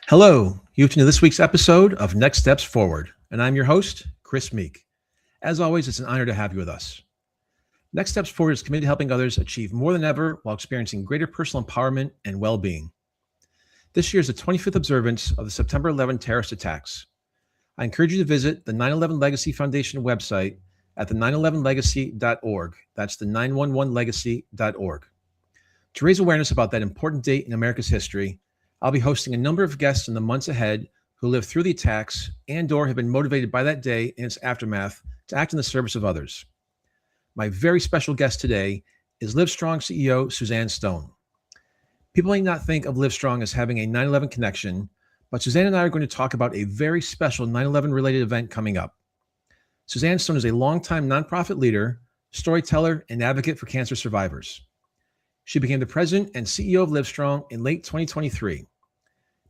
Hello, you've tuned to this week's episode of Next Steps Forward, and I'm your host, Chris Meek. As always, it's an honor to have you with us. Next Steps Forward is committed to helping others achieve more than ever while experiencing greater personal empowerment and well being. This year is the 25th observance of the September 11 terrorist attacks. I encourage you to visit the 9/11 Legacy Foundation website at the 911legacy.org. That's the 911legacy.org. To raise awareness about that important date in America's history, I'll be hosting a number of guests in the months ahead who lived through the attacks and/or have been motivated by that day and its aftermath to act in the service of others. My very special guest today is Livestrong CEO Suzanne Stone. People may not think of Livestrong as having a 9/11 connection, but Suzanne and I are going to talk about a very special 9/11 related event coming up. Suzanne Stone is a longtime nonprofit leader, storyteller, and advocate for cancer survivors. She became the president and CEO of Livestrong in late 2023.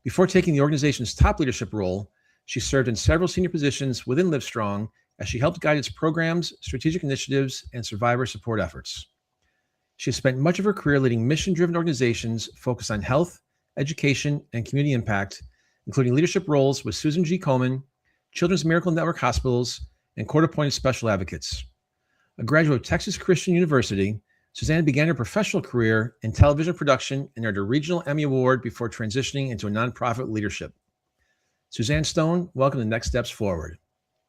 Before taking the organization's top leadership role, she served in several senior positions within Livestrong as she helped guide its programs, strategic initiatives, and survivor support efforts. She has spent much of her career leading mission-driven organizations focused on health, education, and community impact, including leadership roles with Susan G. Komen, Children's Miracle Network Hospitals, and court-appointed special advocates. A graduate of Texas Christian University, Suzanne began her professional career in television production and earned a regional Emmy Award before transitioning into a nonprofit leadership. Suzanne Stone, welcome to Next Steps Forward.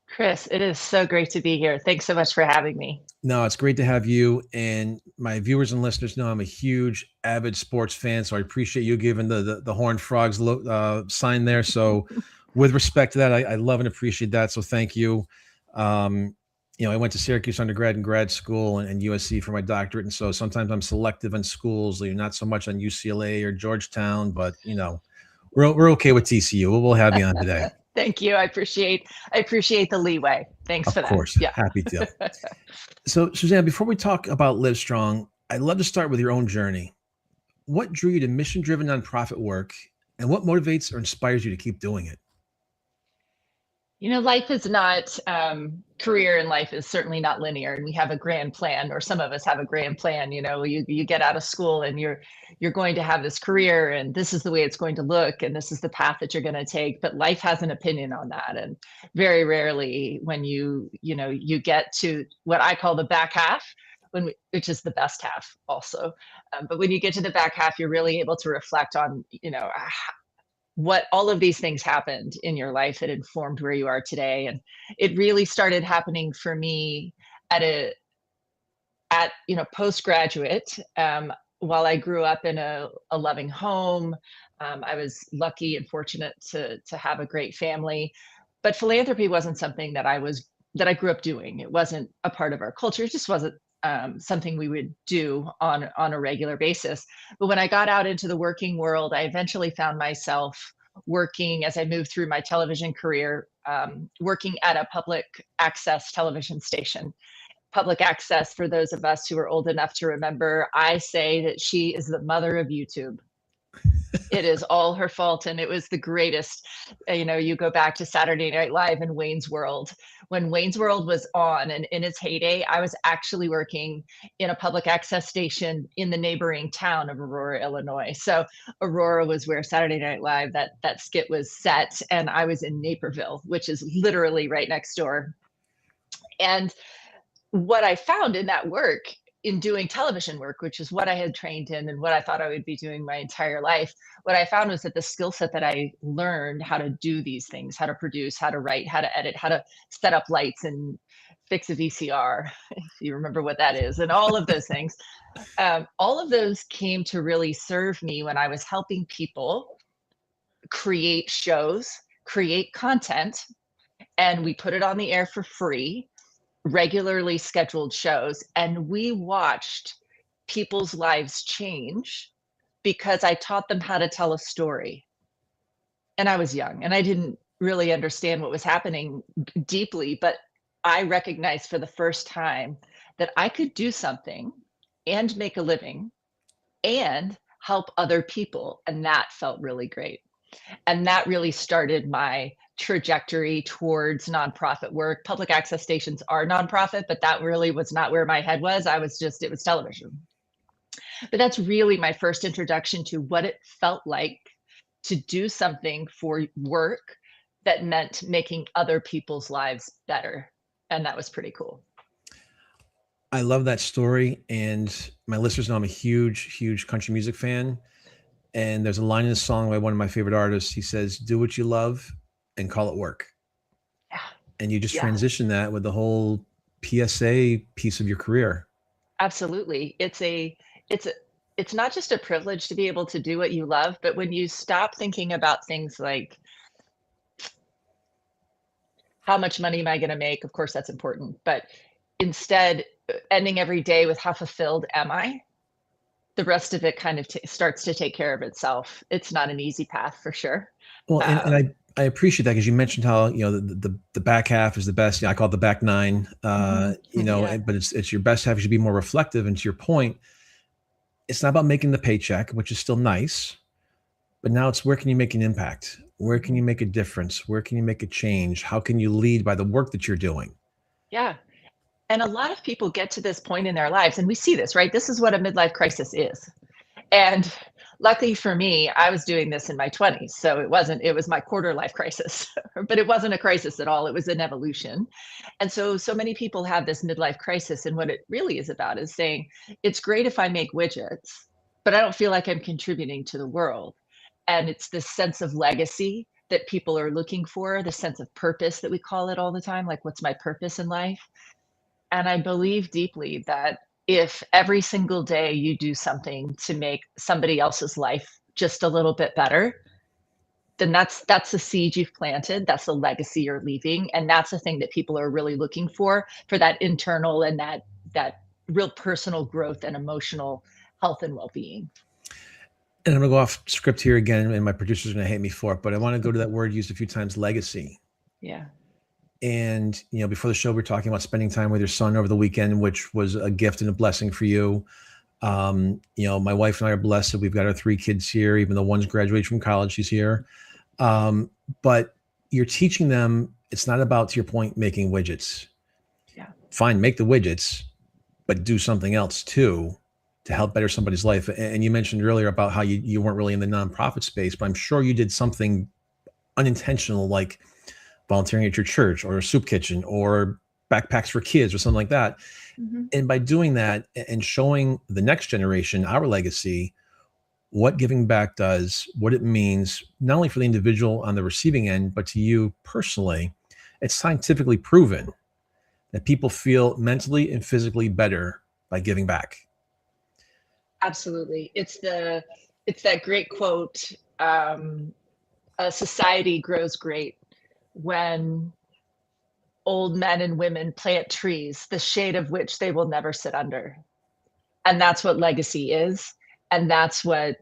Chris, it is so great to be here. Thanks so much for having me. No, it's great to have you. And my viewers and listeners know I'm a huge avid sports fan, so I appreciate you giving the Horned Frogs sign there. So with respect to that, I love and appreciate that. So thank you. I went to Syracuse undergrad and grad school and USC for my doctorate. And so sometimes I'm selective in schools, not so much on UCLA or Georgetown, but we're okay with TCU. We'll have you on today. Thank you. I appreciate the leeway. Thanks for that. Of course. Yeah. Happy to. So Suzanne, before we talk about Livestrong, I'd love to start with your own journey. What drew you to mission-driven nonprofit work and what motivates or inspires you to keep doing it? Life is not, career in life is certainly not linear, and we have a grand plan, or some of us have a grand plan. You get out of school and you're going to have this career, and this is the way it's going to look, and this is the path that you're going to take. But life has an opinion on that, and very rarely when you get to what I call the back half, which is the best half also. But when you get to the back half, you're really able to reflect on what all of these things happened in your life that informed where you are today. And it really started happening for me at postgraduate. While I grew up in a loving home, I was lucky and fortunate to have a great family, but philanthropy wasn't something that I grew up doing. It wasn't a part of our culture. It just wasn't something we would do on a regular basis. But when I got out into the working world, I eventually found myself working, as I moved through my television career, working at a public access television station. Public access, for those of us who are old enough to remember, I say that she is the mother of YouTube. It is all her fault, and it was the greatest. You go back to Saturday Night Live and Wayne's World. When Wayne's World was on and in its heyday, I was actually working in a public access station in the neighboring town of Aurora, Illinois. So Aurora was where Saturday Night Live, that skit was set, and I was in Naperville, which is literally right next door. And what I found in that work, in doing television work, which is what I had trained in and what I thought I would be doing my entire life, what I found was that the skill set that I learned how to do these things, how to produce, how to write, how to edit, how to set up lights and fix a VCR, if you remember what that is, and all of those things, all of those came to really serve me when I was helping people create shows, create content, and we put it on the air for free, regularly scheduled shows, and we watched people's lives change because I taught them how to tell a story. And I was young and I didn't really understand what was happening deeply, but I recognized for the first time that I could do something and make a living and help other people, and that felt really great. And that really started my trajectory towards nonprofit work. Public access stations are nonprofit, but that really was not where my head was. It was television. But that's really my first introduction to what it felt like to do something for work that meant making other people's lives better. And that was pretty cool. I love that story. And my listeners know I'm a huge, huge country music fan. And there's a line in the song by one of my favorite artists. He says, "Do what you love and call it work." Yeah. And you just Yeah. transition that with the whole PSA piece of your career. Absolutely. It's not just a privilege to be able to do what you love, but when you stop thinking about things like how much money am I going to make? Of course, that's important. But instead, ending every day with how fulfilled am I? The rest of it kind of starts to take care of itself. It's not an easy path for sure. Well, and I appreciate that because you mentioned how, the back half is the best. I call it the back nine, Yeah. but it's your best half. You should be more reflective. And to your point, it's not about making the paycheck, which is still nice, but now it's where can you make an impact? Where can you make a difference? Where can you make a change? How can you lead by the work that you're doing? Yeah. And a lot of people get to this point in their lives, and we see this, right? This is what a midlife crisis is. And luckily for me, I was doing this in my 20s. So it was my quarter life crisis, but it wasn't a crisis at all. It was an evolution. And so many people have this midlife crisis. And what it really is about is saying, it's great if I make widgets, but I don't feel like I'm contributing to the world. And it's this sense of legacy that people are looking for, the sense of purpose that we call it all the time. Like, what's my purpose in life? And I believe deeply that if every single day you do something to make somebody else's life just a little bit better, then that's the seed you've planted. That's the legacy you're leaving. And that's the thing that people are really looking for that internal and that real personal growth and emotional health and well-being. And I'm going to go off script here again, and my producer's going to hate me for it, but I want to go to that word used a few times, legacy. Yeah. And, before the show, we were talking about spending time with your son over the weekend, which was a gift and a blessing for you. My wife and I are blessed that we've got our 3 kids here, even though one's graduated from college, she's here. But you're teaching them, it's not about, to your point, making widgets. Yeah. Fine, make the widgets, but do something else too to help better somebody's life. And you mentioned earlier about how you weren't really in the nonprofit space, but I'm sure you did something unintentional, like volunteering at your church or a soup kitchen or backpacks for kids or something like that. Mm-hmm. And by doing that and showing the next generation our legacy, what giving back does, what it means, not only for the individual on the receiving end, but to you personally, it's scientifically proven that people feel mentally and physically better by giving back. Absolutely. It's that great quote, a society grows great when old men and women plant trees, the shade of which they will never sit under. And that's what legacy is. And that's what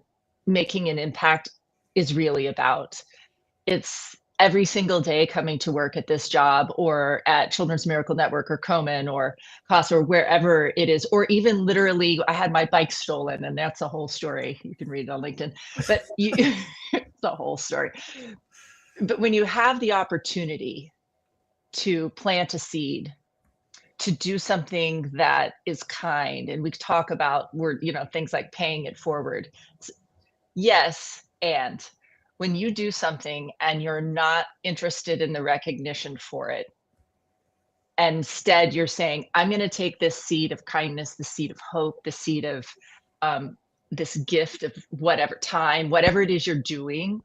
making an impact is really about. It's every single day coming to work at this job or at Children's Miracle Network or Komen or CASA or wherever it is, or even literally I had my bike stolen, and that's a whole story. You can read it on LinkedIn, but it's a whole story. But when you have the opportunity to plant a seed, to do something that is kind, and we talk about things like paying it forward. Yes, and when you do something and you're not interested in the recognition for it, and instead you're saying, I'm going to take this seed of kindness, the seed of hope, the seed of this gift of whatever time, whatever it is you're doing,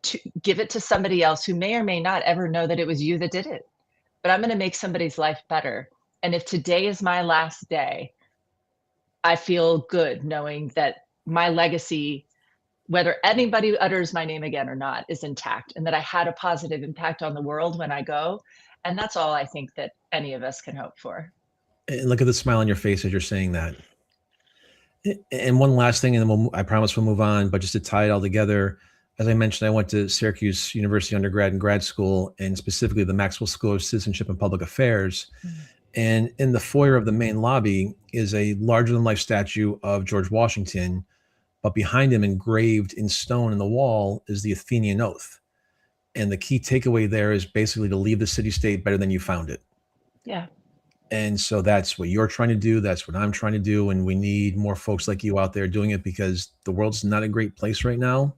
to give it to somebody else who may or may not ever know that it was you that did it. But I'm going to make somebody's life better. And if today is my last day, I feel good knowing that my legacy, whether anybody utters my name again or not, is intact, and that I had a positive impact on the world when I go. And that's all I think that any of us can hope for. And look at the smile on your face as you're saying that. And one last thing, and then I promise we'll move on, but just to tie it all together, as I mentioned, I went to Syracuse University undergrad and grad school, and specifically the Maxwell School of Citizenship and Public Affairs. Mm-hmm. And in the foyer of the main lobby is a larger than life statue of George Washington, but behind him, engraved in stone in the wall, is the Athenian Oath. And the key takeaway there is basically to leave the city-state better than you found it. Yeah. And so that's what you're trying to do. That's what I'm trying to do. And we need more folks like you out there doing it, because the world's not a great place right now.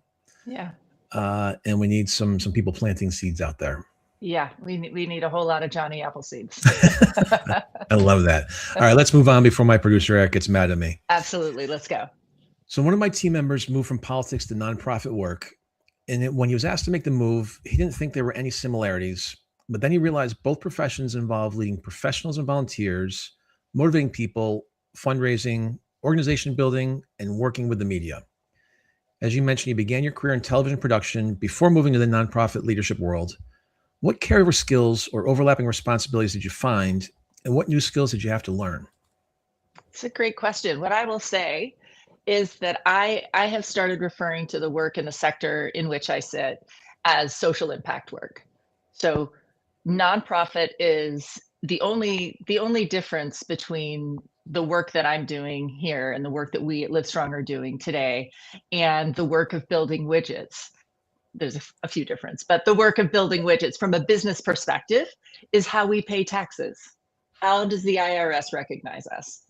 Yeah. and we need some people planting seeds out there. Yeah, we need a whole lot of Johnny Appleseeds. I love that. All right, let's move on before my producer Eric gets mad at me. Absolutely, let's go. So one of my team members moved from politics to nonprofit work, and when he was asked to make the move, he didn't think there were any similarities. But then he realized both professions involve leading professionals and volunteers, motivating people, fundraising, organization building, and working with the media. As you mentioned, you began your career in television production before moving to the nonprofit leadership world. What caregiver skills or overlapping responsibilities did you find, and what new skills did you have to learn? It's a great question. What I will say is that I have started referring to the work in the sector in which I sit as social impact work. So nonprofit is the only difference between the work that I'm doing here and the work that we at Livestrong are doing today and the work of building widgets. There's a few differences, but the work of building widgets from a business perspective is how we pay taxes. How does the IRS recognize us?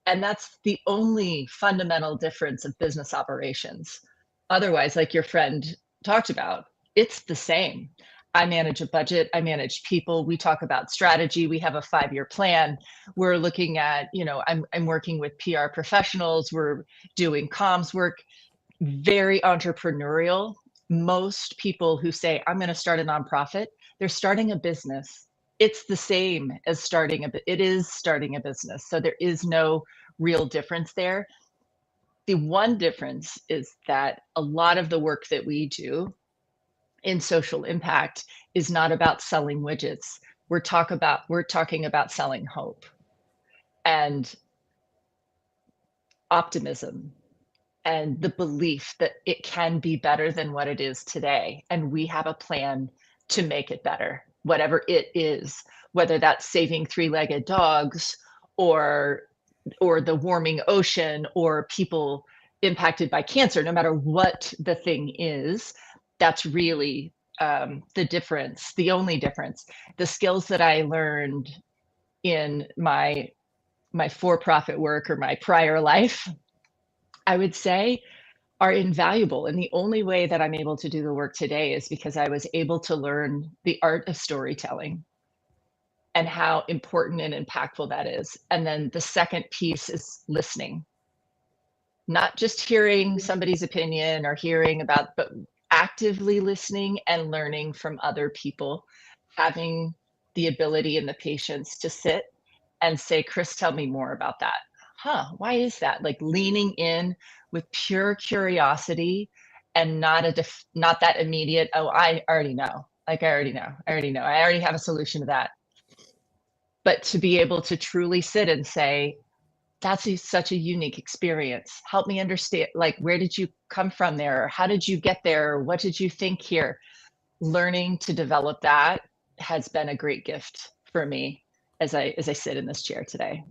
And that's the only fundamental difference of business operations. Otherwise, like your friend talked about, it's the same. I manage a budget, I manage people, we talk about strategy, we have a 5-year plan. We're looking at, I'm working with PR professionals, we're doing comms work, very entrepreneurial. Most people who say, I'm going to start a nonprofit, they're starting a business. It's the same as starting a business. So there is no real difference there. The one difference is that a lot of the work that we do in social impact is not about selling widgets. We're talking about selling hope and optimism and the belief that it can be better than what it is today. And we have a plan to make it better, whatever it is, whether that's saving 3-legged dogs or the warming ocean or people impacted by cancer. No matter what the thing is, that's really the difference, the only difference. The skills that I learned in my for-profit work or my prior life, I would say, are invaluable. And the only way that I'm able to do the work today is because I was able to learn the art of storytelling and how important and impactful that is. And then the second piece is listening, not just hearing somebody's opinion or hearing about, but actively listening and learning from other people, having the ability and the patience to sit and say, Chris, tell me more about that. Why is that? Like leaning in with pure curiosity and not that immediate, oh, I already know. I already have a solution to that. But to be able to truly sit and say, that's such a unique experience. Help me understand, like, where did you come from there? How did you get there? What did you think here? Learning to develop that has been a great gift for me as I sit in this chair today.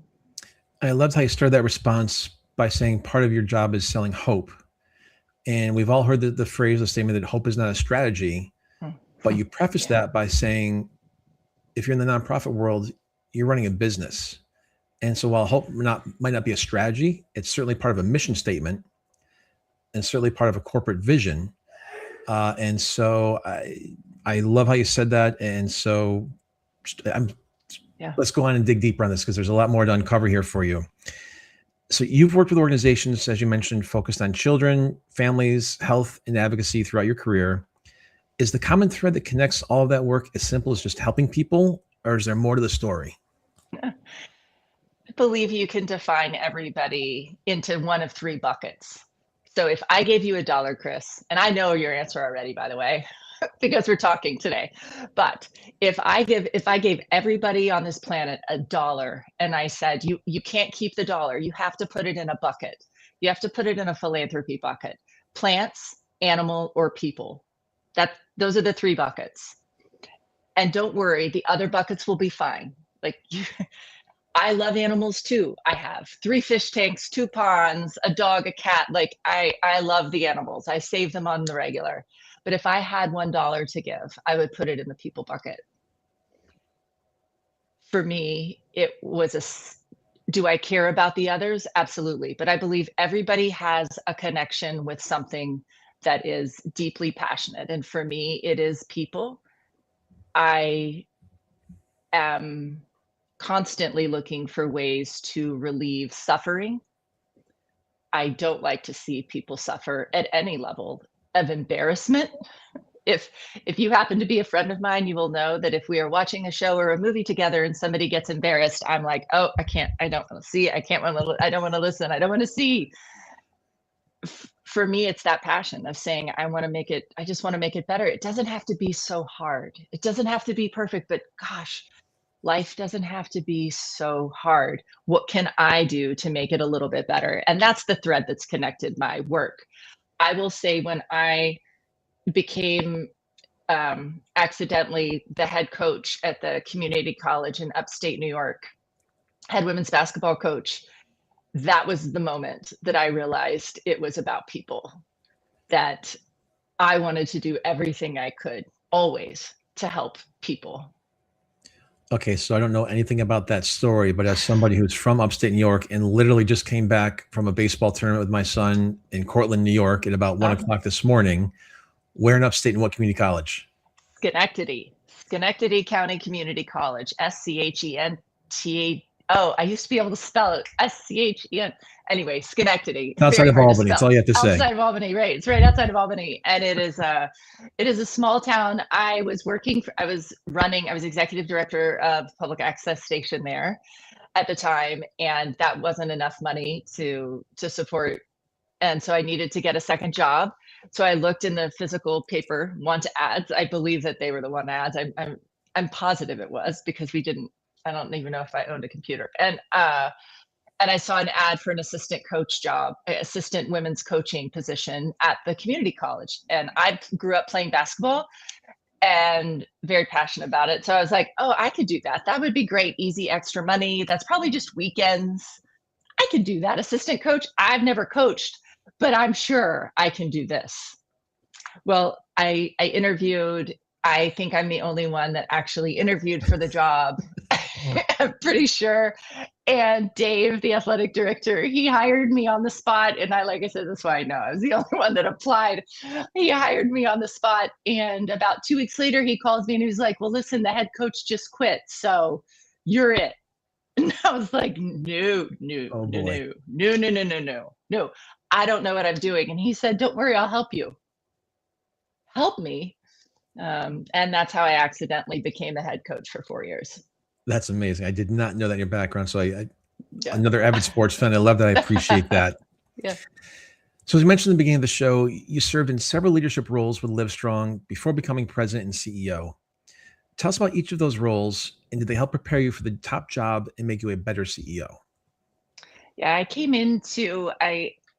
I loved how you started that response by saying part of your job is selling hope. And we've all heard the phrase, the statement that hope is not a strategy, but you preface that by saying, if you're in the nonprofit world, you're running a business. And so while hope might not be a strategy, it's certainly part of a mission statement and certainly part of a corporate vision. And so I love how you said that. And so let's go on and dig deeper on this because there's a lot more to uncover here for you. So you've worked with organizations, as you mentioned, focused on children, families, health, and advocacy throughout your career. Is the common thread that connects all of that work as simple as just helping people, or is there more to the story? I believe you can define everybody into one of 3 buckets. So if I gave you $1, Chris, and I know your answer already, by the way, because we're talking today, but if I gave everybody on this planet $1 and I said, you can't keep the dollar, you have to put it in a bucket. You have to put it in a philanthropy bucket, plants, animal, or people. Those are the 3 buckets. And don't worry, the other buckets will be fine. Like I love animals too. I have 3 fish tanks, 2 ponds, a dog, a cat. Like I love the animals. I save them on the regular. But if I had $1 to give, I would put it in the people bucket. For me, it was do I care about the others? Absolutely. But I believe everybody has a connection with something that is deeply passionate. And for me, it is people. I am constantly looking for ways to relieve suffering. I don't like to see people suffer at any level of embarrassment. If you happen to be a friend of mine, you will know that if we are watching a show or a movie together and somebody gets embarrassed, I'm like, oh, I don't want to see, I don't want to listen, I don't want to see. For me, it's that passion of saying, I just want to make it better. It doesn't have to be so hard. It doesn't have to be perfect, but gosh, life doesn't have to be so hard. What can I do to make it a little bit better? And that's the thread that's connected my work. I will say when I became accidentally the head coach at the community college in upstate New York, head women's basketball coach, that was the moment that I realized it was about people, that I wanted to do everything I could always to help people. Okay, so I don't know anything about that story, but as somebody who's from upstate New York and literally just came back from a baseball tournament with my son in Cortland, New York at about 1:00 this morning, where in upstate and what community college? Schenectady County Community College, SCHENT. Oh, I used to be able to spell it, SCHEN. Anyway, Schenectady. Outside of Albany, that's all you have to say. Outside of Albany, right? It's right outside of Albany, and it is a small town. I was executive director of public access station there at the time, and that wasn't enough money to support, and so I needed to get a second job. So I looked in the physical paper want ads. I believe that they were the want ads. I'm positive it was, because I don't even know if I owned a computer. And I saw an ad for an assistant women's coaching position at the community college. And I grew up playing basketball and very passionate about it. So I was like, oh, I could do that. That would be great. Easy, extra money. That's probably just weekends. I could do that. Assistant coach. I've never coached, but I'm sure I can do this. Well, I interviewed. I think I'm the only one that actually interviewed for the job. I'm pretty sure. And Dave, the athletic director, he hired me on the spot. And like I said, that's why I know I was the only one that applied. He hired me on the spot. And about 2 weeks later, he calls me and he was like, well, listen, the head coach just quit. So you're it. And I was like, no. I don't know what I'm doing. And he said, don't worry, I'll help you. Help me. And that's how I accidentally became the head coach for 4 years. That's amazing. I did not know that in your background. So another avid sports fan. I love that. I appreciate that. Yeah. So as you mentioned in the beginning of the show, you served in several leadership roles with Livestrong before becoming president and CEO. Tell us about each of those roles, and did they help prepare you for the top job and make you a better CEO? Yeah, I came to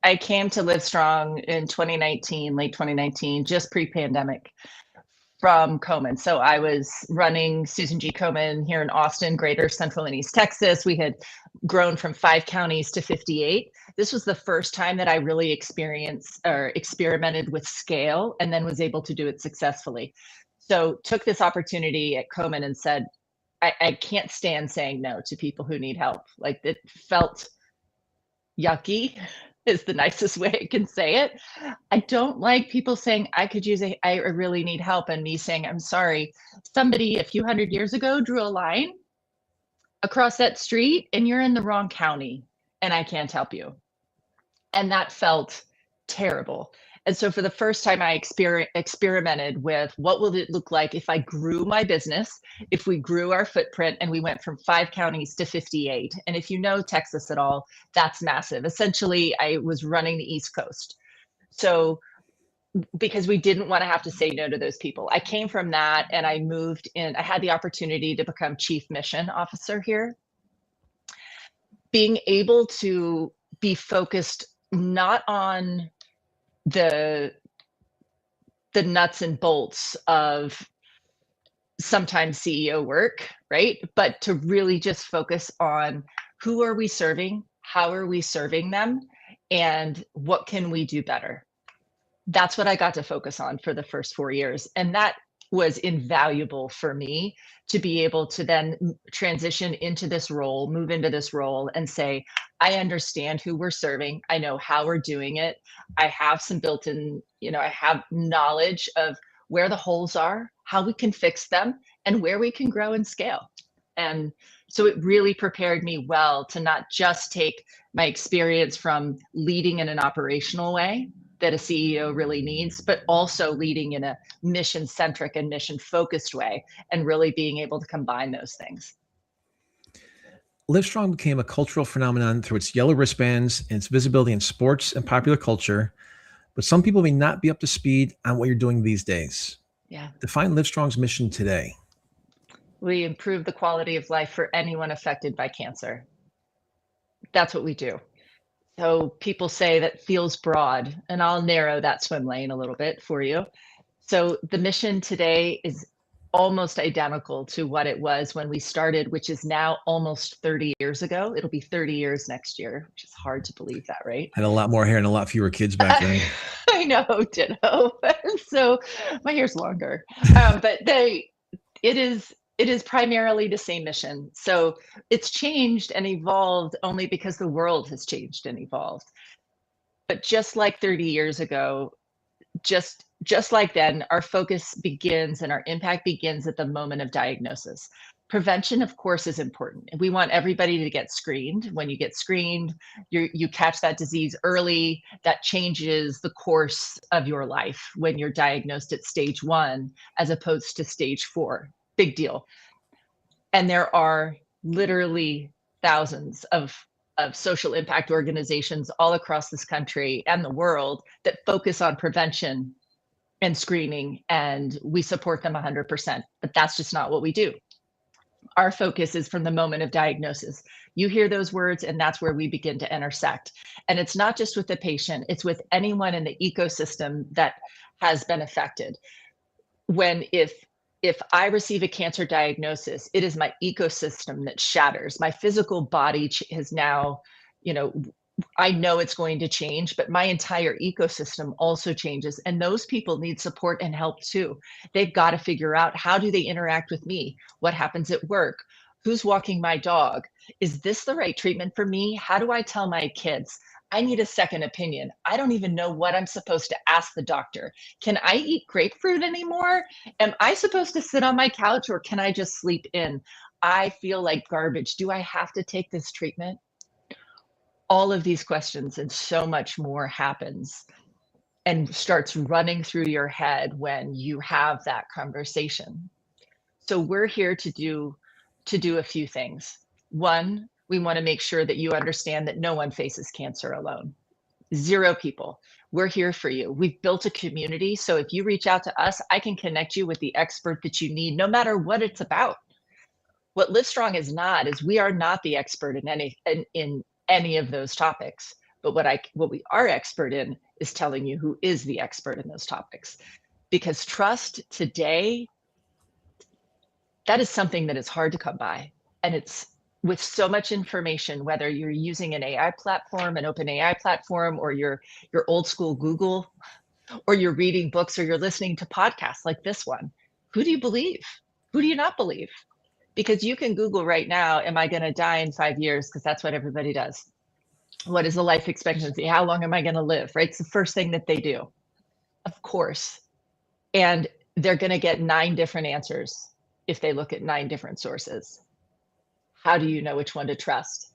Livestrong in 2019, late 2019, just pre-pandemic, from Komen. So I was running Susan G. Komen here in Austin, Greater Central and East Texas. We had grown from 5 counties to 58. This was the first time that I really experimented with scale and then was able to do it successfully. So took this opportunity at Komen and said, I can't stand saying no to people who need help. Like, it felt yucky is the nicest way I can say it. I don't like people saying I really need help, and me saying, I'm sorry, somebody a few hundred years ago drew a line across that street and you're in the wrong county and I can't help you. And that felt terrible. And so for the first time, I experimented with what will it look like if I grew my business, if we grew our footprint and we went from 5 counties to 58. And if you know Texas at all, that's massive. Essentially, I was running the East Coast. So because we didn't want to have to say no to those people. I came from that and I moved in. I had the opportunity to become chief mission officer here. Being able to be focused not on the nuts and bolts of sometimes CEO work, right? But to really just focus on who are we serving, how are we serving them, and what can we do better? That's what I got to focus on for the first 4 years. And that was invaluable for me to be able to then transition into this role, move into this role and say, I understand who we're serving. I know how we're doing it. I have some built-in, I have knowledge of where the holes are, how we can fix them, and where we can grow and scale. And so it really prepared me well to not just take my experience from leading in an operational way that a CEO really needs, but also leading in a mission-centric and mission-focused way, and really being able to combine those things. Livestrong became a cultural phenomenon through its yellow wristbands and its visibility in sports and popular culture, but some people may not be up to speed on what you're doing these days. Yeah. Define Livestrong's mission today. We improve the quality of life for anyone affected by cancer. That's what we do. So people say that feels broad, and I'll narrow that swim lane a little bit for you. So the mission today is almost identical to what it was when we started, which is now almost 30 years ago. It'll be 30 years next year, which is hard to believe that, right? Had a lot more hair and a lot fewer kids back then. I know, ditto. So my hair's longer, but it is primarily the same mission. So it's changed and evolved only because the world has changed and evolved. But just like 30 years ago, just like then, our focus begins and our impact begins at the moment of diagnosis. Prevention, of course, is important. We want everybody to get screened. When you get screened, you catch that disease early. That changes the course of your life when you're diagnosed at stage 1 as opposed to stage 4. Big deal. And there are literally thousands of social impact organizations all across this country and the world that focus on prevention and screening, and we support them 100%. But that's just not what we do. Our focus is from the moment of diagnosis. You hear those words, and that's where we begin to intersect. And it's not just with the patient, it's with anyone in the ecosystem that has been affected. If I receive a cancer diagnosis, it is my ecosystem that shatters. My physical body has now, I know it's going to change, but my entire ecosystem also changes. And those people need support and help too. They've got to figure out, how do they interact with me? What happens at work? Who's walking my dog? Is this the right treatment for me? How do I tell my kids? I need a second opinion. I don't even know what I'm supposed to ask the doctor. Can I eat grapefruit anymore? Am I supposed to sit on my couch, or can I just sleep in? I feel like garbage. Do I have to take this treatment? All of these questions and so much more happens and starts running through your head when you have that conversation. So we're here to do a few things. One, we want to make sure that you understand that no one faces cancer alone. 0 people. We're here for you. We've built a community. So if you reach out to us, I can connect you with the expert that you need, no matter what it's about. What Livestrong is not is we are not the expert in any of those topics. But what we are expert in is telling you who is the expert in those topics. Because trust today, that is something that is hard to come by. And it's with so much information, whether you're using an AI platform, an open AI platform, or your old school Google, or you're reading books, or you're listening to podcasts like this one. Who do you believe? Who do you not believe? Because you can Google right now, am I going to die in 5 years? Because that's what everybody does. What is the life expectancy? How long am I going to live? Right? It's the first thing that they do, of course. And they're going to get 9 different answers if they look at 9 different sources. How do you know which one to trust?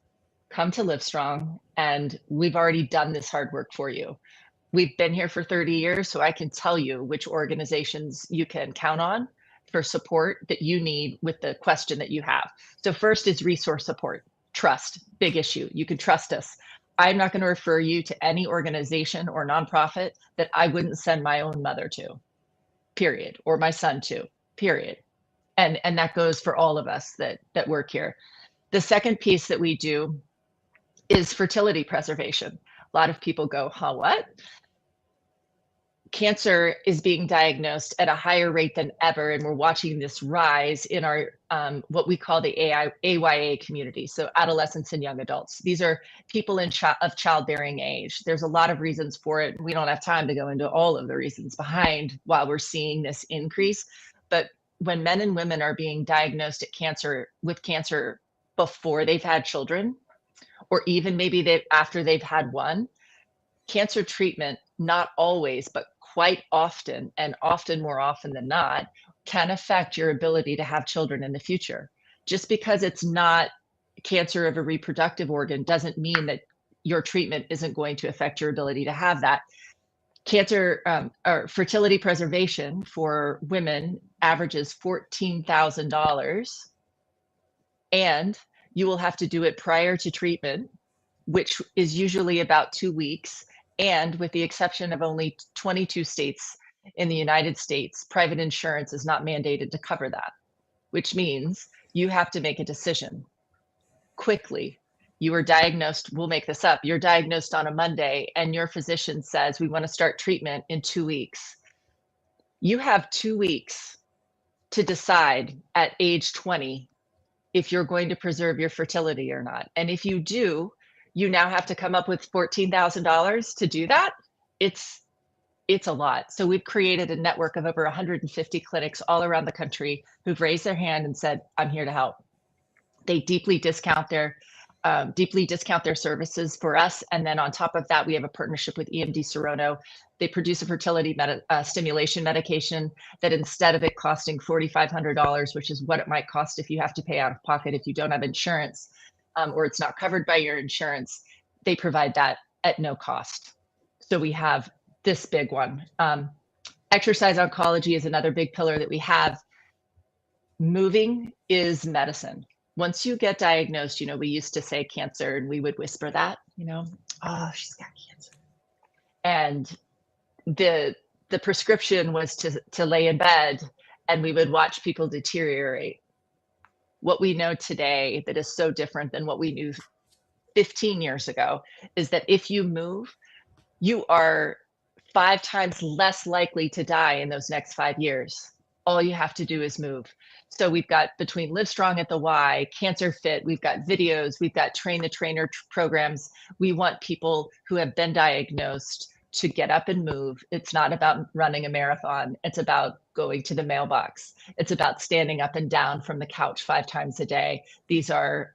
Come to Livestrong, and we've already done this hard work for you. We've been here for 30 years, so I can tell you which organizations you can count on for support that you need with the question that you have. So first is resource support. Trust, big issue. You can trust us. I'm not going to refer you to any organization or nonprofit that I wouldn't send my own mother to, period, or my son to, period. And that goes for all of us that work here. The second piece that we do is fertility preservation. A lot of people go, huh, what? Cancer is being diagnosed at a higher rate than ever, and we're watching this rise in our what we call the AYA community, so adolescents and young adults. These are people of childbearing age. There's a lot of reasons for it. We don't have time to go into all of the reasons behind why we're seeing this increase, but when men and women are being diagnosed with cancer before they've had children, or even maybe after they've had one, cancer treatment, not always, but quite often, and often more often than not, can affect your ability to have children in the future. Just because it's not cancer of a reproductive organ doesn't mean that your treatment isn't going to affect your ability to have that. Cancer or fertility preservation for women averages $14,000, and you will have to do it prior to treatment, which is usually about 2 weeks. And with the exception of only 22 states in the United States, private insurance is not mandated to cover that, which means you have to make a decision quickly. You were diagnosed, we'll make this up, you're diagnosed on a Monday and your physician says, we want to start treatment in 2 weeks. You have 2 weeks to decide at age 20 if you're going to preserve your fertility or not. And if you do, you now have to come up with $14,000 to do that. It's a lot. So we've created a network of over 150 clinics all around the country who've raised their hand and said, I'm here to help. They deeply discount their services for us. And then on top of that, we have a partnership with EMD Serono. They produce a fertility stimulation medication that instead of it costing $4,500, which is what it might cost if you have to pay out of pocket if you don't have insurance, or it's not covered by your insurance, they provide that at no cost. So we have this big one. Exercise oncology is another big pillar that we have. Moving is medicine. Once you get diagnosed, we used to say cancer and we would whisper that, oh, she's got cancer. And the prescription was to lay in bed and we would watch people deteriorate. What we know today that is so different than what we knew 15 years ago is that if you move, you are 5 times less likely to die in those next 5 years. All you have to do is move. So we've got between Livestrong at the Y, Cancer Fit, we've got videos, we've got train the trainer programs. We want people who have been diagnosed to get up and move. It's not about running a marathon. It's about going to the mailbox. It's about standing up and down from the couch 5 times a day. These are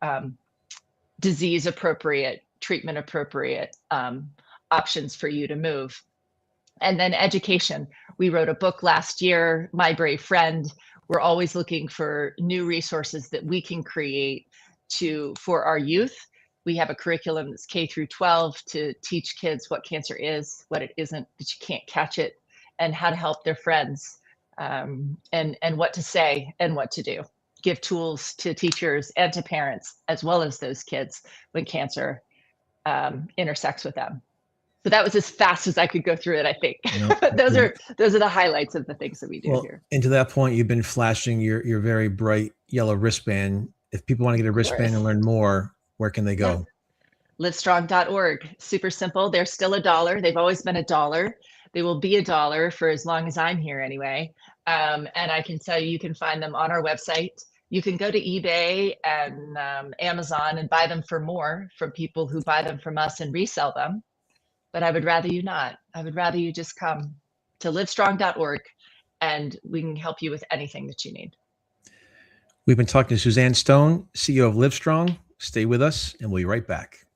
disease appropriate, treatment appropriate options for you to move. And then education. We wrote a book last year, My Brave Friend. We're always looking for new resources that we can create for our youth. We have a curriculum that's K through 12 to teach kids what cancer is, what it isn't, that you can't catch it, and how to help their friends, and what to say and what to do. Give tools to teachers and to parents, as well as those kids when cancer intersects with them. So that was as fast as I could go through it, I think. But those are the highlights of the things that we do here. And to that point, you've been flashing your very bright yellow wristband. If people want to get a wristband and learn more, where can they go? Livestrong.org. Super simple. They're still $1. They've always been $1. They will be $1 for as long as I'm here anyway. And I can tell you can find them on our website. You can go to eBay and Amazon and buy them for more from people who buy them from us and resell them. But I would rather you not. I would rather you just come to livestrong.org and we can help you with anything that you need. We've been talking to Suzanne Stone, CEO of Livestrong. Stay with us and we'll be right back.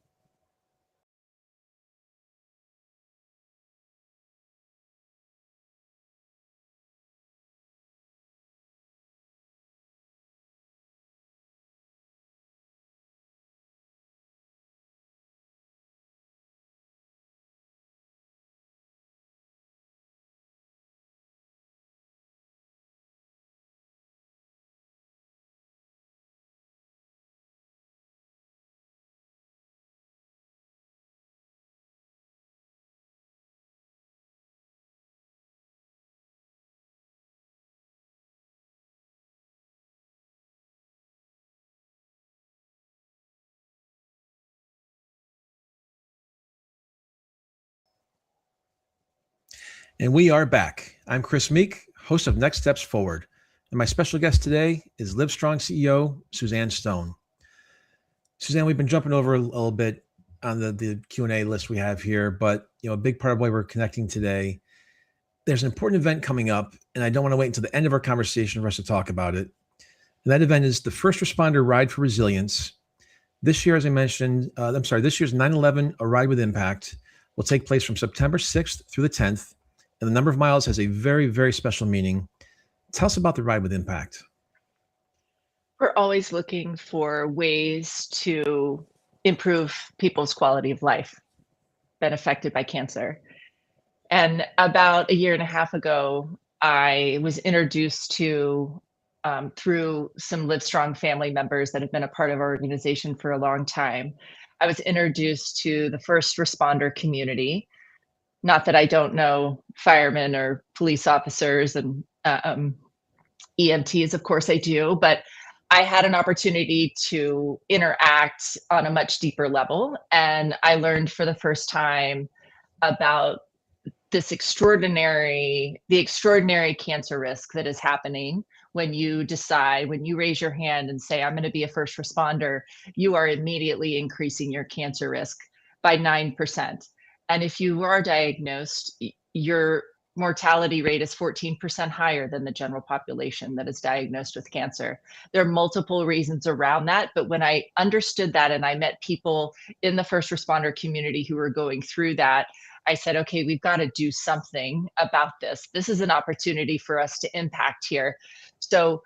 And we are back. I'm Chris Meek, host of Next Steps Forward. And my special guest today is Livestrong CEO, Suzanne Stone. Suzanne, we've been jumping over a little bit on the Q&A list we have here, but a big part of why we're connecting today, there's an important event coming up, and I don't want to wait until the end of our conversation for us to talk about it. And that event is the First Responder Ride for Resilience. This year, as I mentioned, this year's 9/11, A Ride with Impact, will take place from September 6th through the 10th, and the number of miles has a very, very special meaning. Tell us about the Ride with Impact. We're always looking for ways to improve people's quality of life been affected by cancer. And about a year and a half ago, I was introduced to, through some Livestrong family members that have been a part of our organization for a long time, I was introduced to the first responder community. Not that I don't know firemen or police officers and EMTs, of course I do, but I had an opportunity to interact on a much deeper level. And I learned for the first time about the extraordinary cancer risk that is happening when you decide, when you raise your hand and say, I'm going to be a first responder, you are immediately increasing your cancer risk by 9%. And if you are diagnosed, your mortality rate is 14% higher than the general population that is diagnosed with cancer. There are multiple reasons around that, but when I understood that and I met people in the first responder community who were going through that, I said, okay, we've got to do something about this. This is an opportunity for us to impact here. So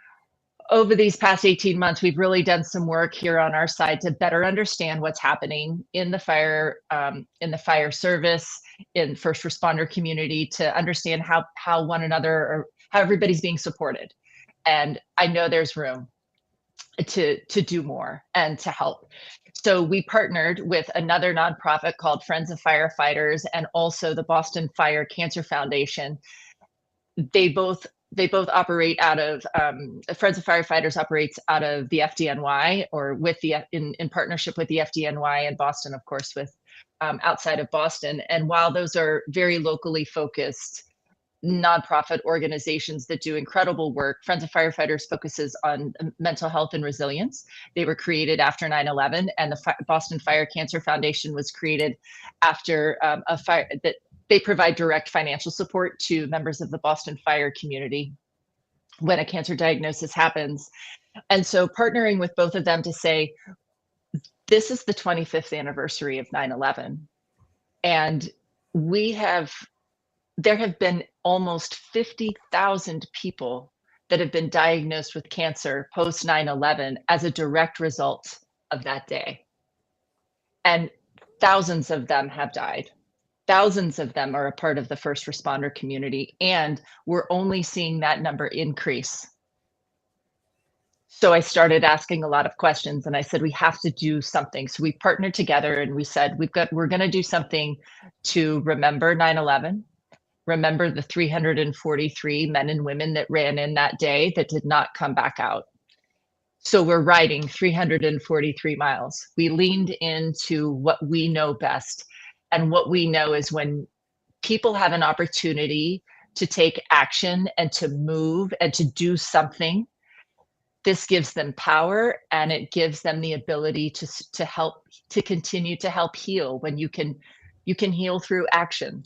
over these past 18 months, we've really done some work here on our side to better understand what's happening in the fire service, in first responder community, to understand how one another, or how everybody's being supported. And I know there's room to do more and to help. So we partnered with another nonprofit called Friends of Firefighters and also the Boston Fire Cancer Foundation. They both operate out of Friends of Firefighters operates out of the FDNY, or with the in partnership with the FDNY in Boston, of course, with outside of Boston. And while those are very locally focused nonprofit organizations that do incredible work, Friends of Firefighters focuses on mental health and resilience. They were created after 9/11, and the Boston Fire Cancer Foundation was created after a fire that they provide direct financial support to members of the Boston fire community when a cancer diagnosis happens. And so partnering with both of them to say, this is the 25th anniversary of 9/11. And there have been almost 50,000 people that have been diagnosed with cancer post 9/11 as a direct result of that day. And thousands of them have died. Thousands of them are a part of the first responder community, and we're only seeing that number increase. So I started asking a lot of questions, and I said, we have to do something. So we partnered together and we said, we're going to do something to remember 9/11, remember the 343 men and women that ran in that day that did not come back out. So we're riding 343 miles. We leaned into what we know best. And what we know is when people have an opportunity to take action and to move and to do something, this gives them power, and it gives them the ability to help, to continue to help heal. When you can heal through action.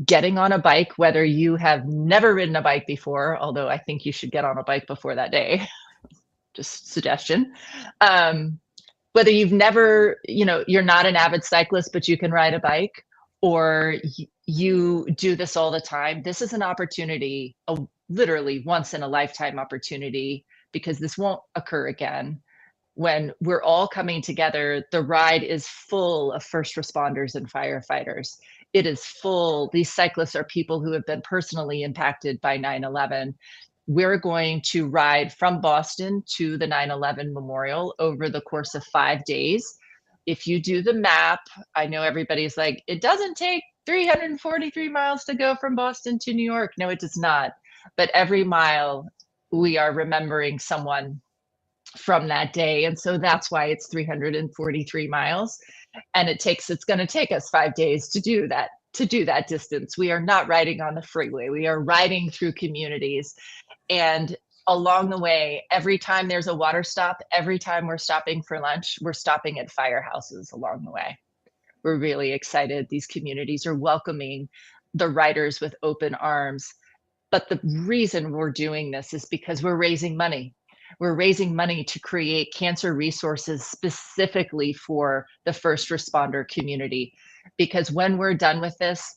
Getting on a bike, whether you have never ridden a bike before, although I think you should get on a bike before that day, just suggestion. Whether you've never, you're not an avid cyclist, but you can ride a bike, or you do this all the time, this is an opportunity, a literally once in a lifetime opportunity, because this won't occur again. When we're all coming together, the ride is full of first responders and firefighters. It is full. These cyclists are people who have been personally impacted by 9/11. We're going to ride from Boston to the 9/11 Memorial over the course of 5 days. If you do the map, I know everybody's like, it doesn't take 343 miles to go from Boston to New York. No, it does not. But every mile, we are remembering someone from that day. And so that's why it's 343 miles. And it's going to take us 5 days to do that distance. We are not riding on the freeway. We are riding through communities. And along the way, every time there's a water stop, every time we're stopping for lunch, we're stopping at firehouses along the way. We're really excited. These communities are welcoming the riders with open arms. But the reason we're doing this is because we're raising money. We're raising money to create cancer resources specifically for the first responder community. Because when we're done with this,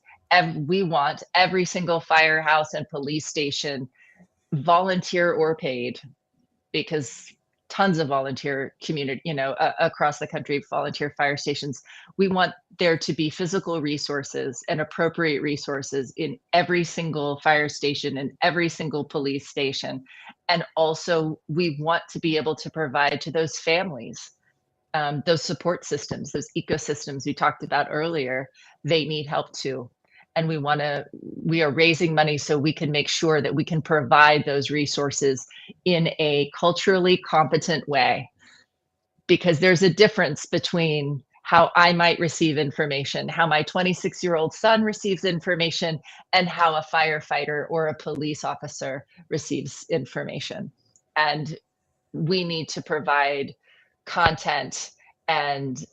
we want every single firehouse and police station, volunteer or paid, because tons of volunteer community, across the country, volunteer fire stations. We want there to be physical resources and appropriate resources in every single fire station and every single police station. And also we want to be able to provide to those families, those support systems, those ecosystems we talked about earlier. They need help too. And we are raising money so we can make sure that we can provide those resources in a culturally competent way. Because there's a difference between how I might receive information, how my 26-year-old son receives information, and how a firefighter or a police officer receives information. And we need to provide content and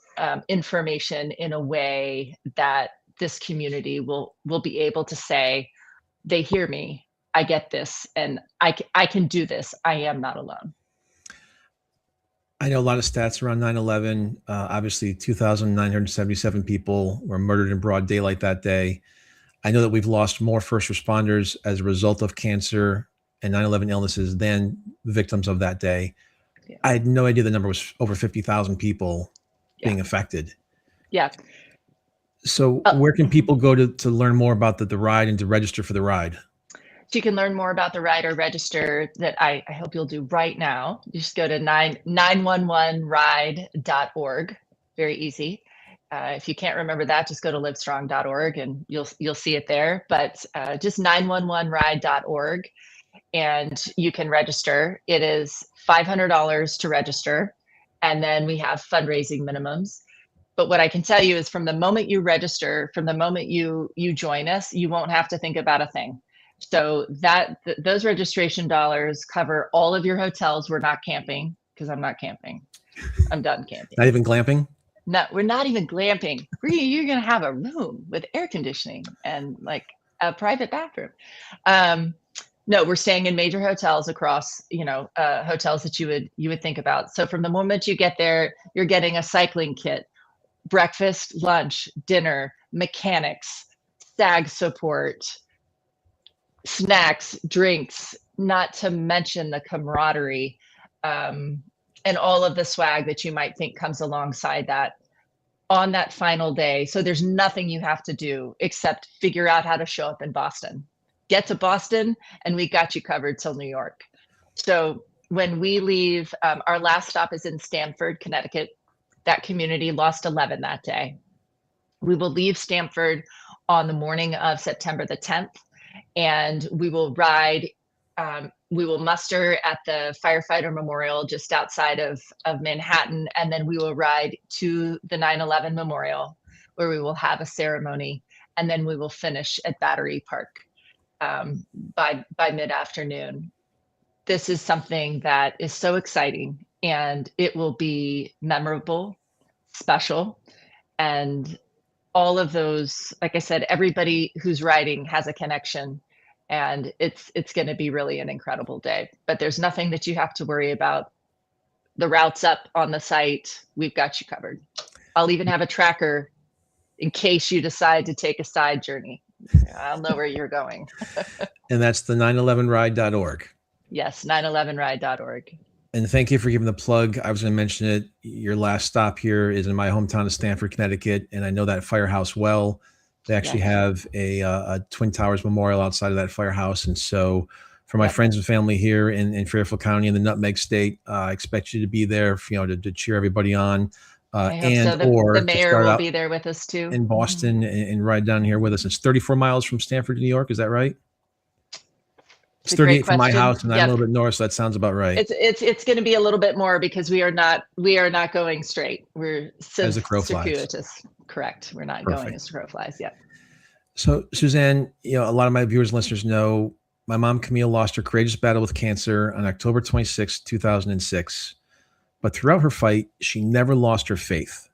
information in a way that this community will be able to say, they hear me, I get this, and I can do this. I am not alone. I know a lot of stats around 9/11. Obviously, 2,977 people were murdered in broad daylight that day. I know that we've lost more first responders as a result of cancer and 9/11 illnesses than victims of that day. Yeah. I had no idea the number was over 50,000 people being affected. Yeah. So where can people go to learn more about the ride and to register for the ride? So you can learn more about the ride or register that I hope you'll do right now. You just go to 911ride.org. Very easy. If you can't remember that, just go to livestrong.org and you'll see it there. But just 911ride.org, and you can register. It is $500 to register, and then we have fundraising minimums. But what I can tell you is from the moment you register, from the moment you join us, you won't have to think about a thing. So those registration dollars cover all of your hotels. We're not camping, because I'm not camping. I'm done camping. Not even glamping? No, we're not even glamping. You're going to have a room with air conditioning and like a private bathroom. No, we're staying in major hotels across, hotels that you would think about. So from the moment you get there, you're getting a cycling kit, breakfast, lunch, dinner, mechanics, SAG support, snacks, drinks, not to mention the camaraderie, and all of the swag that you might think comes alongside that on that final day. So there's nothing you have to do except figure out how to show up in Boston. Get to Boston and we got you covered till New York. So when we leave, our last stop is in Stamford, Connecticut. That community lost 11 that day. We will leave Stamford on the morning of September the 10th, and we will ride, we will muster at the firefighter memorial just outside of Manhattan, and then we will ride to the 9/11 memorial, where we will have a ceremony, and then we will finish at Battery Park by mid-afternoon. This is something that is so exciting, and it will be memorable, special, and all of those, like I said, everybody who's riding has a connection, and it's going to be really an incredible day. But there's nothing that you have to worry about. The route's up on the site. We've got you covered. I'll even have a tracker in case you decide to take a side journey. I'll know where you're going. And that's the 911ride.org. Yes, 911ride.org. And thank you for giving the plug. I was going to mention it. Your last stop here is in my hometown of Stamford, Connecticut, and I know that firehouse well. They actually have a Twin Towers memorial outside of that firehouse. And so for my friends and family here in Fairfield County in the Nutmeg State, I expect you to be there, to cheer everybody on. The mayor will be there with us too. In Boston and ride down here with us. It's 34 miles from Stamford to New York. Is that right? It's 38 from my house, and I'm a little bit north, so that sounds about right. It's going to be a little bit more because we are not going straight. We're as the crow circuitous. Correct. We're not going as the crow flies. Yeah. So Suzanne, a lot of my viewers and listeners know my mom Camille lost her courageous battle with cancer on October 26, 2006. But throughout her fight, she never lost her faith.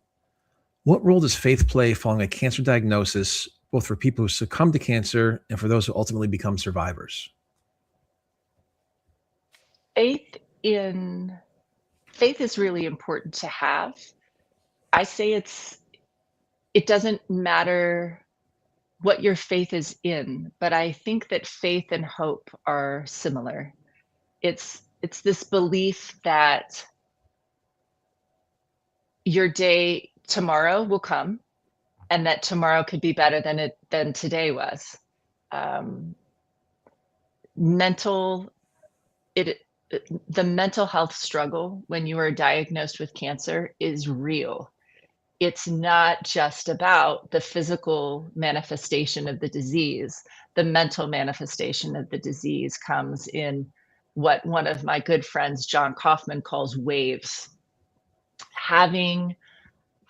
What role does faith play following a cancer diagnosis, both for people who succumb to cancer and for those who ultimately become survivors? Faith faith is really important to have. I say it doesn't matter what your faith is in, but I think that faith and hope are similar. It's this belief that your day tomorrow will come, and that tomorrow could be better than today was. Um, mental it the mental health struggle when you are diagnosed with cancer is real. It's not just about the physical manifestation of the disease. The mental manifestation of the disease comes in what one of my good friends, John Kaufman, calls waves. Having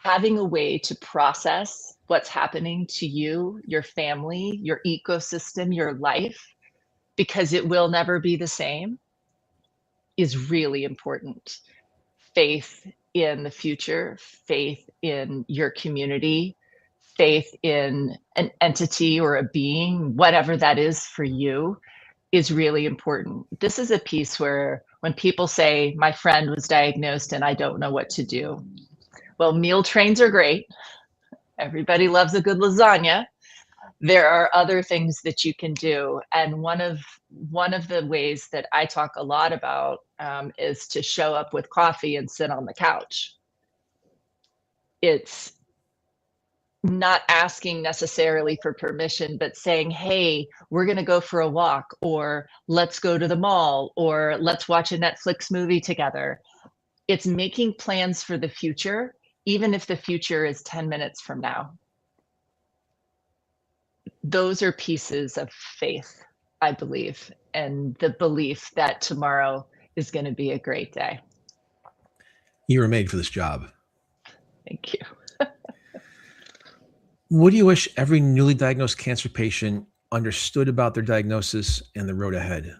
having a way to process what's happening to you, your family, your ecosystem, your life, because it will never be the same, is really important. Faith in the future, faith in your community, faith in an entity or a being, whatever that is for you, is really important. This is a piece where when people say, my friend was diagnosed and I don't know what to do. Well, meal trains are great. Everybody loves a good lasagna. There are other things that you can do. And one of the ways that I talk a lot about is to show up with coffee and sit on the couch. It's not asking necessarily for permission, but saying, hey, we're going to go for a walk, or let's go to the mall, or let's watch a Netflix movie together. It's making plans for the future, even if the future is 10 minutes from now. Those are pieces of faith, I believe, and the belief that tomorrow is going to be a great day. You were made for this job. Thank you. What do you wish every newly diagnosed cancer patient understood about their diagnosis and the road ahead?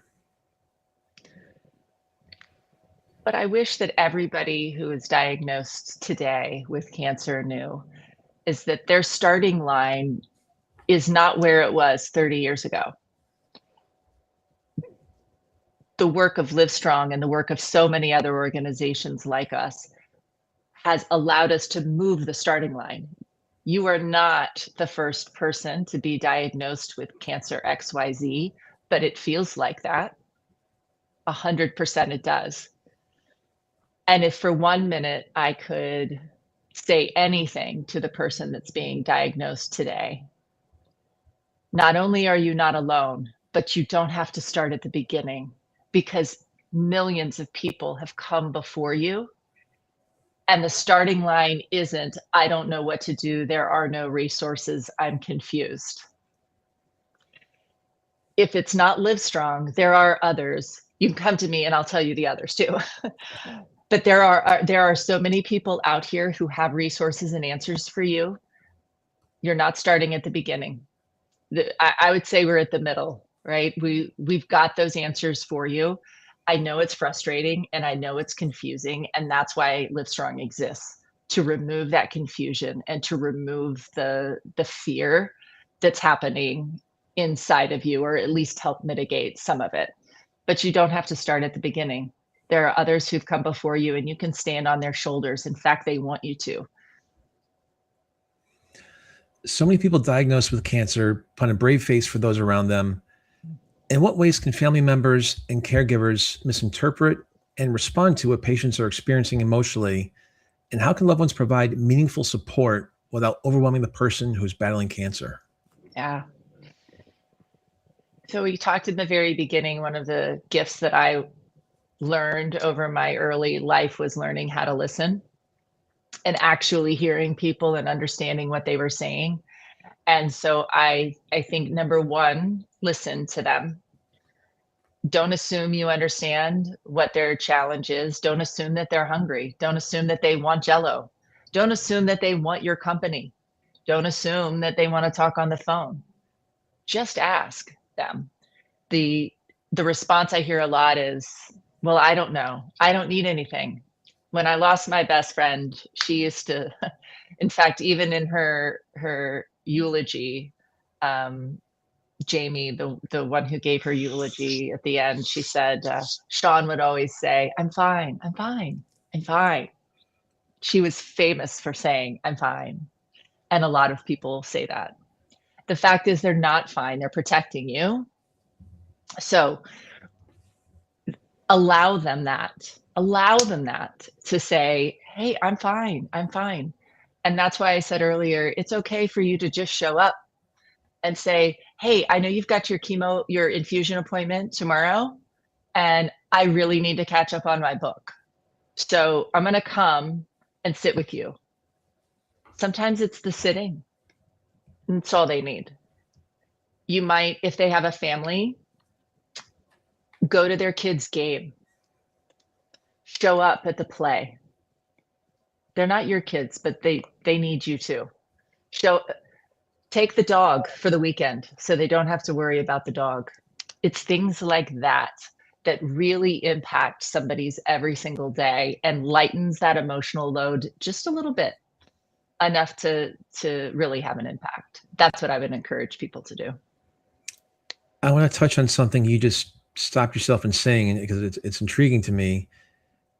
But I wish that everybody who is diagnosed today with cancer knew is that their starting line is not where it was 30 years ago. The work of Livestrong and the work of so many other organizations like us has allowed us to move the starting line. You are not the first person to be diagnosed with cancer XYZ, but it feels like that. 100% it does. And if for 1 minute I could say anything to the person that's being diagnosed today, not only are you not alone, but you don't have to start at the beginning, because millions of people have come before you. And the starting line isn't, I don't know what to do, there are no resources, I'm confused. If it's not Livestrong, there are others. You can come to me and I'll tell you the others too. But there are so many people out here who have resources and answers for you. You're not starting at the beginning. I would say we're at the middle, right? We've got those answers for you. I know it's frustrating and I know it's confusing, and that's why Livestrong exists, to remove that confusion and to remove the fear that's happening inside of you, or at least help mitigate some of it. But you don't have to start at the beginning. There are others who've come before you and you can stand on their shoulders. In fact, they want you to. So many people diagnosed with cancer put a brave face for those around them. In what ways can family members and caregivers misinterpret and respond to what patients are experiencing emotionally? And how can loved ones provide meaningful support without overwhelming the person who's battling cancer? Yeah. So we talked in the very beginning, one of the gifts that I learned over my early life was learning how to listen and actually hearing people and understanding what they were saying. And so I think number one, listen to them. Don't assume you understand what their challenge is. Don't assume that they're hungry. Don't assume that they want Jello. Don't assume that they want your company. Don't assume that they want to talk on the phone. Just ask them. The response I hear a lot is, well, I don't know. I don't need anything. When I lost my best friend, she used to, in fact, even in her eulogy, Jamie, the one who gave her eulogy at the end, she said, Sean would always say, I'm fine, I'm fine, I'm fine. She was famous for saying, I'm fine. And a lot of people say that. The fact is, they're not fine. They're protecting you. So allow them that. Allow them that to say, hey, I'm fine. I'm fine. And that's why I said earlier, it's okay for you to just show up and say, hey, I know you've got your infusion appointment tomorrow, and I really need to catch up on my book. So I'm going to come and sit with you. Sometimes it's the sitting. That's all they need. You might, if they have a family, go to their kid's game. Show up at the play. They're not your kids, but they need you too. Take the dog for the weekend so they don't have to worry about the dog. It's things like that that really impact somebody's every single day and lightens that emotional load just a little bit, enough to really have an impact. That's what I would encourage people to do. I want to touch on something you just stopped yourself in saying, because it's intriguing to me.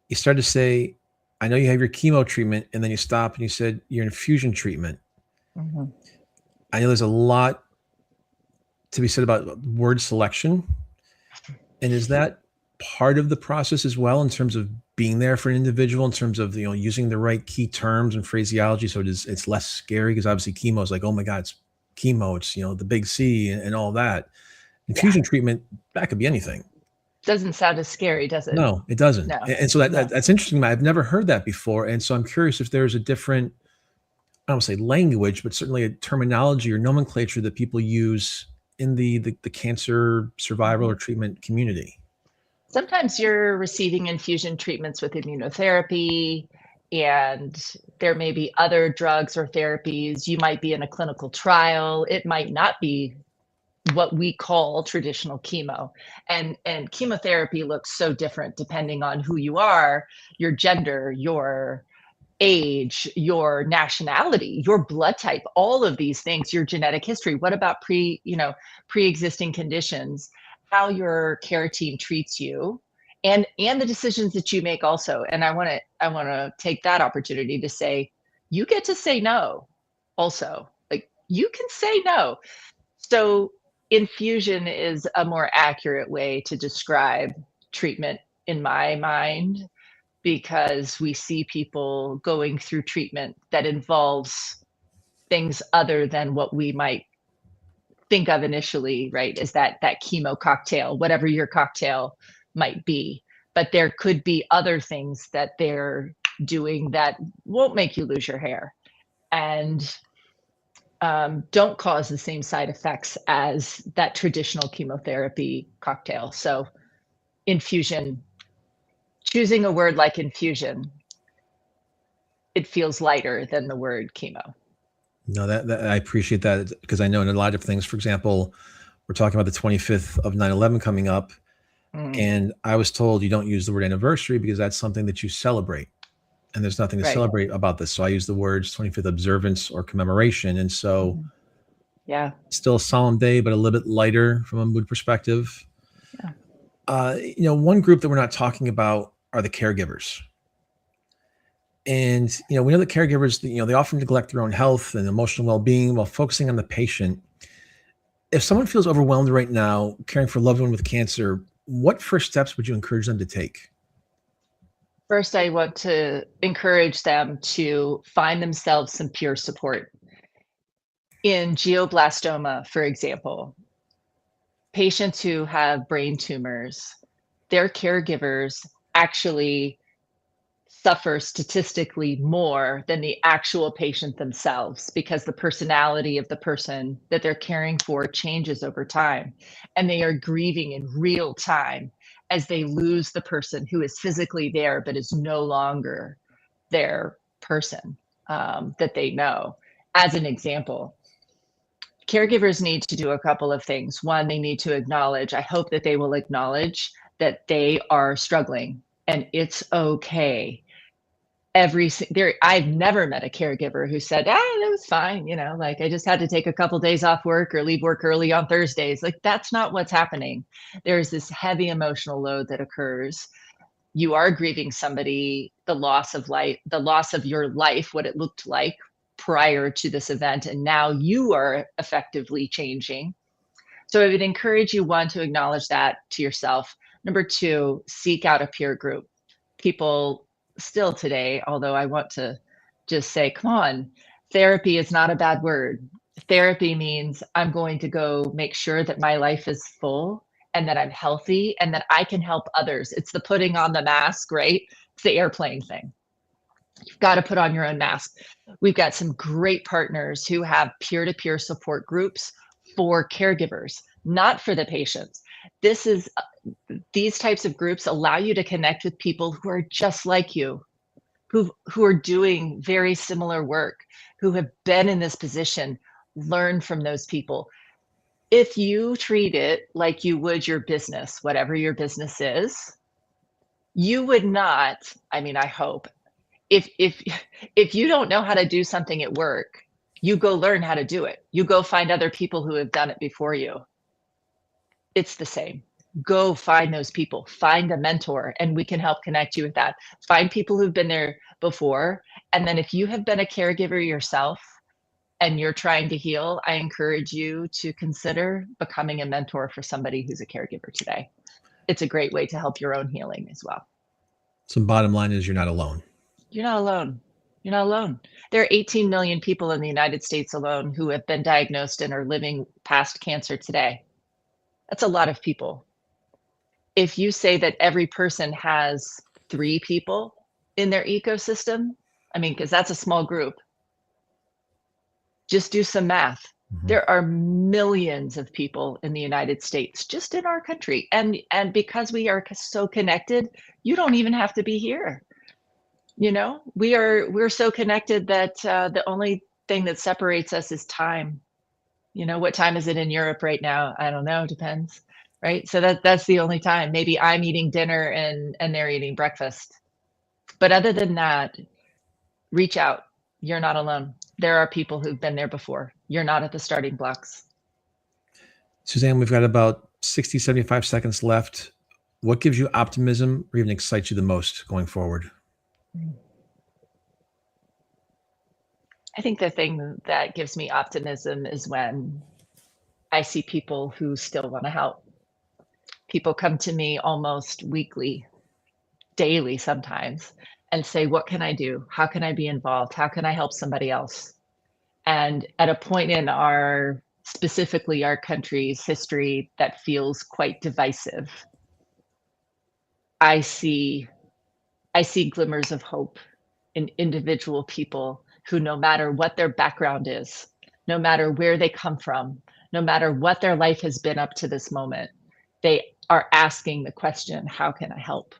You started to say, I know you have your chemo treatment, and then you stopped and you said your infusion treatment. Mm-hmm. I know there's a lot to be said about word selection. And is that part of the process as well, in terms of being there for an individual, in terms of, using the right key terms and phraseology, so it's less scary? Because obviously chemo is like, oh my God, it's chemo, it's the big C and all that. Infusion treatment, that could be anything. Doesn't sound as scary, does it? No, it doesn't. No. And so that's interesting. I've never heard that before. And so I'm curious if there's a different, I don't want to say language, but certainly a terminology or nomenclature that people use in the cancer survival or treatment community. Sometimes you're receiving infusion treatments with immunotherapy, and there may be other drugs or therapies. You might be in a clinical trial. It might not be what we call traditional chemo. And chemotherapy looks so different depending on who you are, your gender, your age, your nationality, your blood type, all of these things, your genetic history. What about pre-existing conditions, how your care team treats you, and the decisions that you make also. And I want to take that opportunity to say, you get to say no also. Like, you can say no. So infusion is a more accurate way to describe treatment in my mind, because we see people going through treatment that involves things other than what we might think of initially, right? Is that chemo cocktail, whatever your cocktail might be. But there could be other things that they're doing that won't make you lose your hair, and don't cause the same side effects as that traditional chemotherapy cocktail. So infusion, choosing a word like infusion, it feels lighter than the word chemo. No, that I appreciate that, because I know in a lot of things, for example, we're talking about the 25th of 9/11 coming up. And I was told you don't use the word anniversary because that's something that you celebrate. And there's nothing to celebrate about this. So I use the words 25th observance or commemoration. And so yeah, still a solemn day, but a little bit lighter from a mood perspective. Yeah. One group that we're not talking about are the caregivers. And, we know that caregivers, they often neglect their own health and emotional well-being while focusing on the patient. If someone feels overwhelmed right now, caring for a loved one with cancer, what first steps would you encourage them to take? First, I want to encourage them to find themselves some peer support. In glioblastoma, for example, patients who have brain tumors, their caregivers actually suffer statistically more than the actual patient themselves, because the personality of the person that they're caring for changes over time, and they are grieving in real time as they lose the person who is physically there but is no longer their person that they know. As an example, caregivers need to do a couple of things. One, they need to acknowledge, I hope that they will acknowledge that they are struggling, and it's okay. I've never met a caregiver who said, that was fine. Like I just had to take a couple days off work or leave work early on Thursdays. Like that's not what's happening. There's this heavy emotional load that occurs. You are grieving somebody, the loss of life, the loss of your life, what it looked like prior to this event. And now you are effectively changing. So I would encourage you, one, to acknowledge that to yourself. Number two, seek out a peer group. People still today, although I want to just say, come on, therapy is not a bad word. Therapy means I'm going to go make sure that my life is full and that I'm healthy and that I can help others. It's the putting on the mask, right? It's the airplane thing. You've got to put on your own mask. We've got some great partners who have peer-to-peer support groups for caregivers, not for the patients. These types of groups allow you to connect with people who are just like you, who are doing very similar work, who have been in this position. Learn from those people. If you treat it like you would your business, whatever your business is, you would not, I hope, if you don't know how to do something at work, you go learn how to do it. You go find other people who have done it before you. It's the same. Go find those people, find a mentor, and we can help connect you with that. Find people who've been there before. And then if you have been a caregiver yourself and you're trying to heal, I encourage you to consider becoming a mentor for somebody who's a caregiver today. It's a great way to help your own healing as well. So bottom line is you're not alone. You're not alone. You're not alone. There are 18 million people in the United States alone who have been diagnosed and are living past cancer today. That's a lot of people. If you say that every person has 3 people in their ecosystem, because that's a small group, just do some math. Mm-hmm. There are millions of people in the United States, just in our country. And because we are so connected, you don't even have to be here. We're so connected that the only thing that separates us is time. What time is it in Europe right now? I don't know, depends, right? So that's the only time. Maybe I'm eating dinner and they're eating breakfast. But other than that, reach out. You're not alone. There are people who've been there before. You're not at the starting blocks. Suzanne, we've got about 60, 75 seconds left. What gives you optimism or even excites you the most going forward? I think the thing that gives me optimism is when I see people who still want to help. People come to me almost weekly, daily sometimes, and say, what can I do? How can I be involved? How can I help somebody else? And at a point in specifically our country's history that feels quite divisive, I see glimmers of hope in individual people who, no matter what their background is, no matter where they come from, no matter what their life has been up to this moment, they are asking the question, how can I help?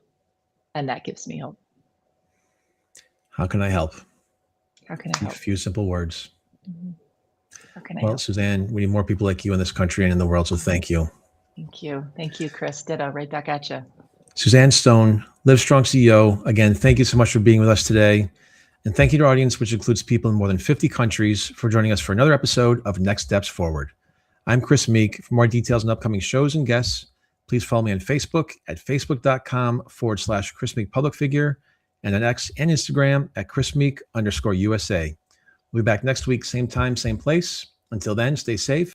And that gives me hope. How can I help? How can I help? A few simple words. Mm-hmm. How can I help? Suzanne, we need more people like you in this country and in the world, so thank you. Thank you. Thank you, Chris. Ditto, right back at you. Suzanne Stone, Livestrong CEO. Again, thank you so much for being with us today. And thank you to our audience, which includes people in more than 50 countries, for joining us for another episode of Next Steps Forward. I'm Chris Meek. For more details on upcoming shows and guests, please follow me on Facebook at facebook.com/Chris Meek Public Figure, and on X and Instagram at ChrisMeek_USA. We'll be back next week, same time, same place. Until then, stay safe.